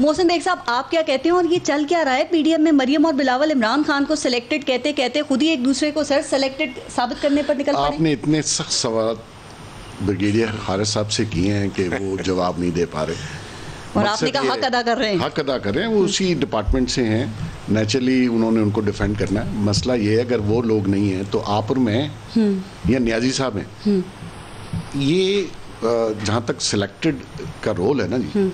Mohsin bag साहब, आप क्या कहते हैं और ये चल क्या रहा है पीडीएम में? मरियम और बिलावल इमरान खान को सिलेक्टेड कहते कहते खुद ही एक दूसरे को सर सिलेक्टेड साबित करने पर निकल पड़े। आपने इतने सख्त सवाल ब्रिगेडियर खारिज साहब से किए हैं कि वो जवाब नहीं दे पा रहे, और आपने कहा हक अदा कर रहे हैं। हक अदा कर रहे हैं, वो उसी डिपार्टमेंट से हैं, नेचुरली उन्होंने उनको डिफेंड करना है। मसला ये है अगर वो लोग नहीं हैं तो आप और मैं या नियाजी साहब हैं, ये जहाँ तक सिलेक्टेड का रोल है ना जी,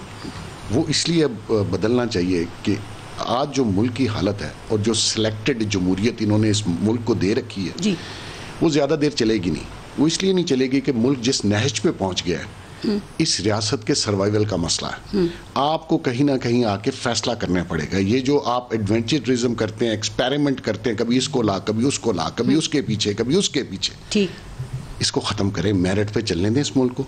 वो इसलिए अब बदलना चाहिए कि आज जो मुल्क की हालत है और जो सिलेक्टेड जमहूरियत इन्होंने इस मुल्क को दे रखी है जी, वो ज़्यादा देर चलेगी नहीं। वो इसलिए नहीं चलेगी कि मुल्क जिस नहज पे पहुंच गया है, इस रियासत के सर्वाइवल का मसला है। आपको कहीं ना कहीं आके फैसला करना पड़ेगा। ये जो आप एडवेंचरिज्म करते हैं, एक्सपेरिमेंट करते हैं, कभी इसको ला कभी उसको ला, कभी उसके पीछे कभी उसके पीछे, ठीक, इसको ख़त्म करें, मेरिट पे चलने दें इस मुल्क को।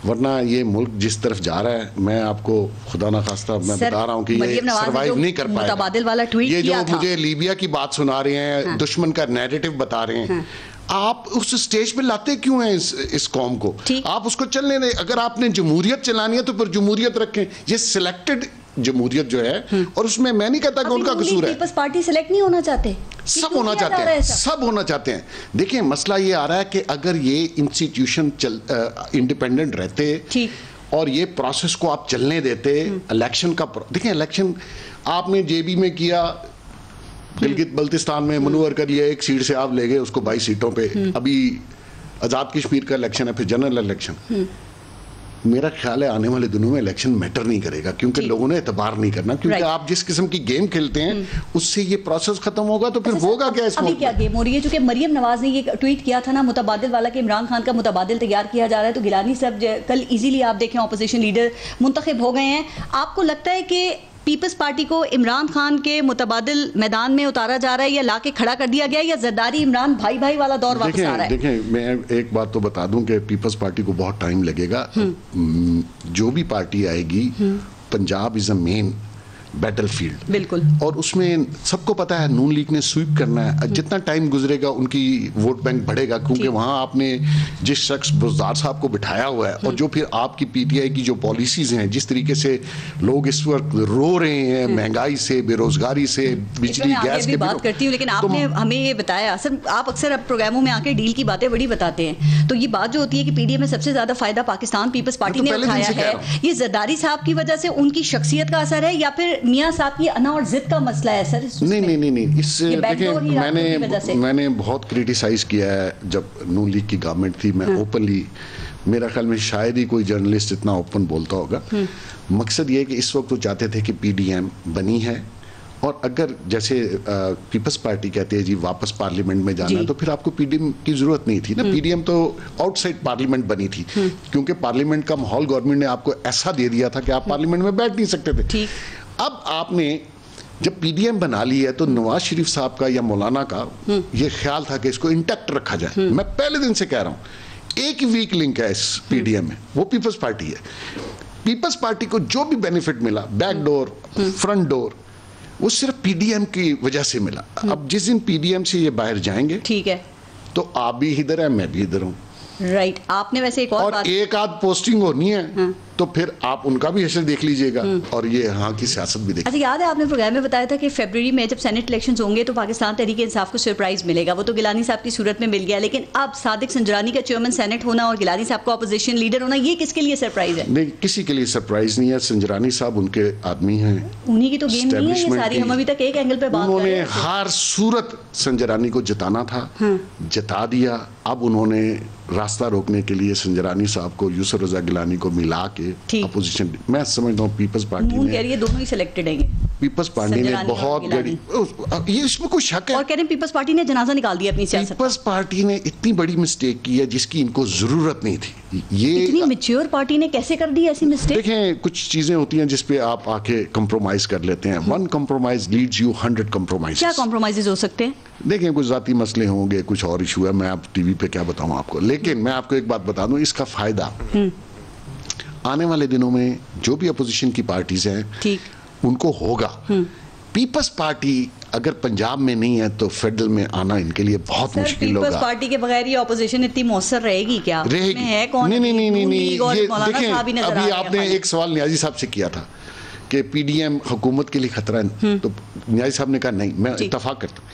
वरना ये मुल्क जिस तरफ जा रहा है, मैं आपको खुदा ना खास्ता मैं बता रहा हूँ कि ये सर्वाइव नहीं कर पाएगा। मुतबादिल वाला ट्वीट ये जो किया था। मुझे लीबिया की बात सुना रहे हैं, हाँ। दुश्मन का नैरेटिव बता रहे हैं, हाँ। आप उस स्टेज पे लाते क्यों हैं इस कौम को? आप उसको चलने दें। अगर आपने जमहूरियत चलानी है तो फिर जमहूरियत रखें। ये सिलेक्टेड जमहूरियत जो है, और उसमें मैं नहीं कहता कि उनका कसूर है। पीपल्स पार्टी सिलेक्ट नहीं होना चाहते, सब होना चाहते हैं, सब होना चाहते हैं। देखिए मसला ये आ रहा है कि अगर ये इंस्टीट्यूशन इंडिपेंडेंट रहते और ये प्रोसेस को आप चलने देते, इलेक्शन का देखिए, इलेक्शन आपने जेबी में किया, गिलगित बल्तिस्तान में मनूवर कर लिया, एक सीट से आप ले गए उसको 22 सीटों पे। अभी आजाद कश्मीर का इलेक्शन है, फिर जनरल इलेक्शन। मेरा ख्याल है आने वाले दिनों में इलेक्शन मैटर नहीं करेगा, क्योंकि लोगों ने एतबार नहीं करना, क्योंकि आप जिस किस्म की गेम खेलते हैं उससे ये प्रोसेस खत्म होगा, तो फिर होगा क्या इसमें? अभी क्या गेम हो रही है? चूंकि मरियम नवाज ने ये ट्वीट किया था ना मुतबादिल वाला कि इमरान खान का मुतबादिल तैयार किया जा रहा है, तो गिलानी साहब कल इजीली आप देखें ऑपोजिशन लीडर मुंतखब हो गए हैं। आपको लगता है कि पीपल्स पार्टी को इमरान खान के मुतबादिल मैदान में उतारा जा रहा है, या लाके खड़ा कर दिया गया, या जरदारी इमरान भाई भाई वाला दौर वापस आ रहा है? देखें, मैं एक बात तो बता दूं कि पीपल्स पार्टी को बहुत टाइम लगेगा। जो भी पार्टी आएगी, Punjab is a main battlefield, बिल्कुल, और उसमें सबको पता है नून लीग ने स्वीप करना है। जितना टाइम गुजरेगा उनकी वोट बैंक बढ़ेगा, क्योंकि वहां आपने जिस शख्स बुज़दार साहब को बिठाया हुआ है, और जो फिर आपकी पीटीआई की जो पॉलिसीज हैं, जिस तरीके से लोग इस वक्त रो रहे हैं महंगाई से, बेरोजगारी से, बिजली गैस की बात करती हूँ, लेकिन आपने हमें ये बताया, सर आप अक्सर अब प्रोग्रामों में आके डील की बातें बड़ी बताते हैं, तो ये बात जो होती है कि पीडीएम में सबसे ज्यादा फायदा पाकिस्तान पीपल्स पार्टी ने उठाया है, ये जरदारी साहब की वजह से, उनकी शख्सियत का असर है, या फिर मियां साहब की अना और जिद का मसला है? सर नहीं, इस देखिए, मैंने बहुत क्रिटिसाइज किया है जब नून लीग की गवर्नमेंट थी। मैं ओपनली, मेरा ख्याल में शायद ही कोई जर्नलिस्ट इतना ओपन बोलता होगा। मकसद ये है कि इस वक्त वो चाहते थे कि पीडीएम बनी है, और अगर जैसे पीपल्स पार्टी कहते हैं जी वापस पार्लियामेंट में जाना है, तो फिर आपको पीडीएम की जरूरत नहीं थी ना। पीडीएम तो आउटसाइड पार्लियामेंट बनी थी, क्योंकि पार्लियामेंट का माहौल गवर्नमेंट ने आपको ऐसा दे दिया था कि आप पार्लियामेंट में बैठ नहीं सकते थे। अब आपने जब पीडीएम बना ली है, तो नवाज शरीफ साहब का या मौलाना का ये ख्याल था कि इसको इंटैक्ट रखा जाए। मैं पहले दिन से कह रहा हूं, एक ही वीक लिंक है इस पीडीएम में, वो पीपल्स पार्टी है। पीपल्स पार्टी को जो भी बेनिफिट मिला, बैक डोर, फ्रंट डोर, वो सिर्फ पीडीएम की वजह से मिला। अब जिस दिन पीडीएम से ये बाहर जाएंगे, ठीक है, तो आप भी इधर है, मैं भी इधर हूं। राइट, आपने वैसे एक और बात, एक आध पोस्टिंग होनी है, तो फिर आप उनका भी हश्र देख लीजिएगा, और ये यहाँ की सियासत भी देखिए। अच्छा, याद है आपने प्रोग्राम में बताया था कि फरवरी में जब सेनेट इलेक्शंस होंगे तो पाकिस्तान तहरीक इंसाफ को सरप्राइज मिलेगा। वो तो गिलानी साहब की सूरत में मिल गया, लेकिन अब सादिक संजरानी का चेयरमैन सेनेट होना और गिलानी साहब का अपोजिशन लीडर होना, ये किसके लिए सरप्राइज है? नहीं, किसी के लिए सरप्राइज नहीं है। संजरानी साहब उनके आदमी हैं, उन्हीं की तो गेम नहीं है ये सारी। हम अभी तक एक एंगल पे बात कर रहे हैं। उन्होंने हर सूरत संजरानी को जिताना था, जिता दिया। अब उन्होंने रास्ता रोकने के लिए संजरानी साहब को यूसुफ रजा गिलानी को मिला के अपोजिशन, मैं समझता हूँ पीपल्स पार्टी ने, कह रही है दोनों ही सिलेक्टेड है, पीपल्स पार्टी ने बहुत बड़ी, ये इसमें कोई शक है, और कह रहे हैं पीपल्स पार्टी ने जनाजा निकाल दिया अपनी सियासत। पीपल्स पार्टी ने इतनी बड़ी मिस्टेक की है जिसकी इनको जरूरत नहीं थी। ये इतनी मैच्योर पार्टी ने कैसे कर दी ऐसी मिस्टेक? देखें, कुछ चीजें होती हैं जिसपे आप आके कंप्रोमाइज कर लेते हैं। One compromise leads you 100 compromise. क्या कंप्रोमाइजेज हो सकते हैं? देखें, कुछ जाती मसले होंगे, कुछ और इशू है, मैं आप टीवी पे क्या बताऊं आपको, लेकिन मैं आपको एक बात बता दूं, इसका फायदा आने वाले दिनों में जो भी अपोजिशन की पार्टीज हैं उनको होगा। पीपल्स पार्टी अगर पंजाब में नहीं है तो फेडरल में आना इनके लिए बहुत मुश्किल होगा। पीपल्स पार्टी के बगैर ये ऑपोजिशन इतनी मौसर रहेगी क्या? रहेगी। है कौन? नहीं, ये देखें, अभी आपने एक सवाल नियाजी साहब से किया था कि पीडीएम हुकूमत के लिए खतरा है, तो न्याजी साहब ने कहा नहीं, मैं इत्तफाक करता हूँ,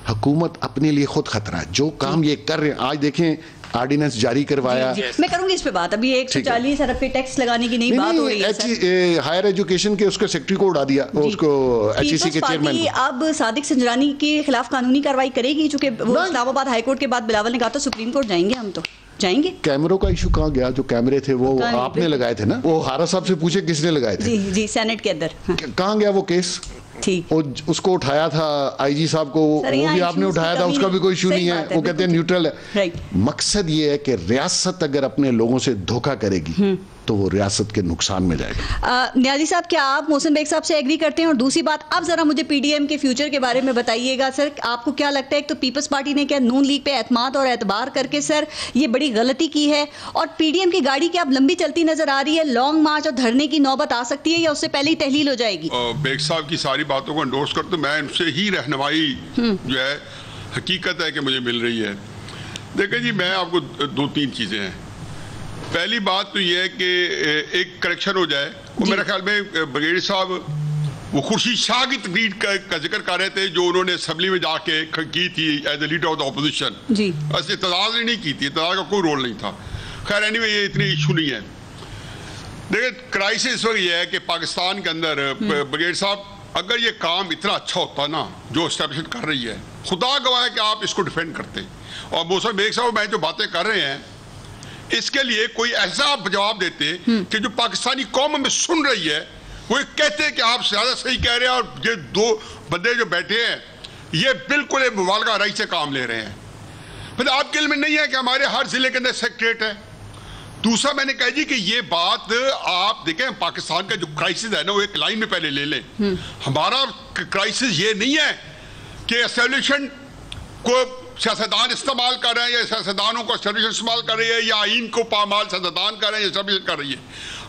हुकूमत अपने लिए खुद खतरा है। जो काम ये कर रहे हैं, आज देखें ऑर्डिनेंस जारी करवाया। मैं करूंगी इस पे बात, अभी 140 अरब पे टैक्स लगाने की नई बात हो रही है। हायर एजुकेशन के उसके सेक्रेटरी को उड़ा दिया, उसको एचईसी के चेयरमैन। अब सादिक संजरानी के खिलाफ कानूनी कार्रवाई करेगी, चूंकि इस्लामाबाद हाईकोर्ट के बाद बिलावल ने कहा था सुप्रीम कोर्ट जाएंगे, हम तो जाएंगे। कैमरों का इशू कहाँ गया? जो कैमरे थे वो आपने लगाए थे ना, वो हारा साहब से पूछे किसने लगाए थे? जी सेनेट के अंदर। कहाँ गया वो केस? उसको उठाया था आईजी साहब को, वो भी आपने उठाया था, उसका भी कोई इशू नहीं है, वो कहते हैं न्यूट्रल है। मकसद ये है कि रियासत अगर अपने लोगों से धोखा करेगी तो वो रियासत के नुकसान में जाएगा। न्याजी साहब, क्या आप मोहसिन बेग साहब से एग्री करते हैं? और दूसरी बात, अब जरा मुझे पीडीएम के फ्यूचर के बारे में बताइएगा सर, आपको क्या लगता है? एक तो पीपल्स पार्टी ने क्या नून लीग पे एतमाद और एतबार करके सर ये बड़ी गलती की है, और पीडीएम की गाड़ी क्या अब लंबी चलती नजर आ रही है? लॉन्ग मार्च और धरने की नौबत आ सकती है या उससे पहले ही तहलील हो जाएगी? बेग साहब की सारी बातों को एंडोर्स करते, मैं उनसे ही रहनुमाई जो है हकीकत है कि मुझे मिल रही है। देखिए जी, मैं आपको 2-3 चीजें हैं। पहली बात तो यह है कि एक करेक्शन हो जाए, वो मेरे ख्याल में ब्रिगेडियर साहब वो खुर्शीद शाह की तकरीर का जिक्र कर रहे थे जो उन्होंने असेंबली में जाके की थी as a leader of the opposition. ऐसे इत्तेजाज नहीं की थी, इत्तेजाज का कोई रोल नहीं था। खैर एनीवे, ये इतनी इशू नहीं है। देखिए, क्राइसिस वक्त यह है कि पाकिस्तान के अंदर ब्रिगेडियर साहब, अगर ये काम इतना अच्छा होता ना जो एस्टेब्लिशमेंट कर रही है, खुदा गवाह है कि आप इसको डिफेंड करते। और मोहसिन बेग साहब मैं जो बातें कर रहे हैं इसके लिए कोई ऐसा जवाब देते कि जो पाकिस्तानी कौम में सुन रही है वो कहते हैं कि आप ज्यादा सही कह रहे हैं, और ये 2 बंदे जो बैठे हैं ये बिल्कुल मुबालगा राय से काम ले रहे हैं। मतलब आपके इल्म में नहीं है कि हमारे हर जिले के अंदर सेक्रेटरीट है। दूसरा, मैंने कहा जी कि ये बात आप देखें, पाकिस्तान का जो क्राइसिस है ना, वो एक लाइन में पहले ले लें। हमारा क्राइसिस ये नहीं है कि एस्टेब्लिशमेंट को सियासतदान इस्तेमाल कर रहे हैं या सियासतदानों को एस्टेब्लिशमेंट इस्तेमाल कर रही है या आइन को पामाल सियासतदान कर रहे हैं या एस्टेब्लिशमेंट कर रही है।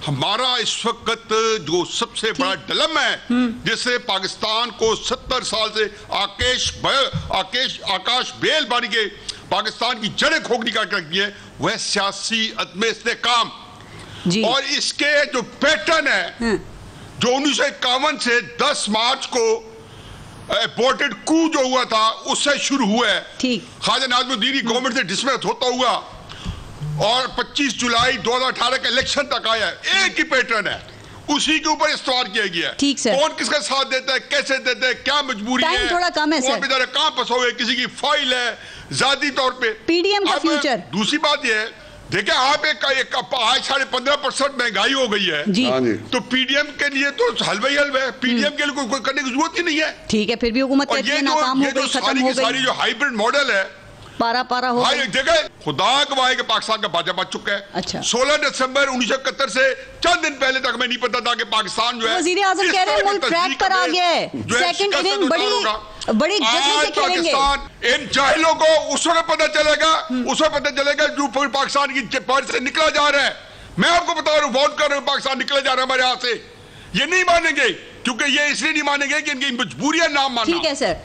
हमारा इस वक्त जो सबसे बड़ा डिलेमा है जिससे पाकिस्तान को 70 साल से आकाश बेल बन के पाकिस्तान की जड़ें खोखली कर रखी है, वह सियासी अदम इस्तेकाम। और इसके जो पैटर्न है जो 1951 से 10 मार्च को एबॉर्टेड कू जो हुआ था उससे शुरू हुआ है, ख्वाजा नाज़मुद्दीन की गवर्नमेंट से डिसमिस होता हुआ और 25 जुलाई 2018 के इलेक्शन तक आया है, एक ही पैटर्न है, उसी के ऊपर इस्तेमाल किया गया है। कौन किसका साथ देता है, कैसे देता है, क्या मजबूरी है, थोड़ा कम है सर, बेचारे कहां फंसोगे, किसी की फाइल है जाती तौर पे। पीडीएम का फ्यूचर। दूसरी बात यह है, देखिए आप एक आज 15.5% महंगाई हो गई है, तो पीडीएम के लिए तो हलवा ही हलवा है, पीडीएम के लिए कोई करने की जरूरत ही नहीं है। ठीक है, फिर भी हुकूमत कहती है नाकाम हो गई, खत्म हो गई। सारी जो हाइब्रिड मॉडल है पारा हो गई। देखा, खुदा गवाह के पाकिस्तान का बाजा बच चुका है। अच्छा। 16 दिसंबर 1971 से चंद दिन पहले तक मैं नहीं पता था कि पाकिस्तान जो है वज़ीर आज़म कह रहे हैं मुल्क ट्रैक पर आ गया है, सेकंड इनिंग बड़ी जल्दी से खेलेंगे। इन जाहिलों को उस वक्त पता चलेगा जो पाकिस्तान की पार्टी से निकला जा रहा है। मैं आपको बता रहा हूँ, वोट कर रहा हूँ, पाकिस्तान निकला जा रहा है हमारे हाथ से। ये नहीं मानेंगे, क्योंकि ये इसलिए नहीं मानेंगे कि इनकी मजबूरियां नाम मानना। ठीक है सर।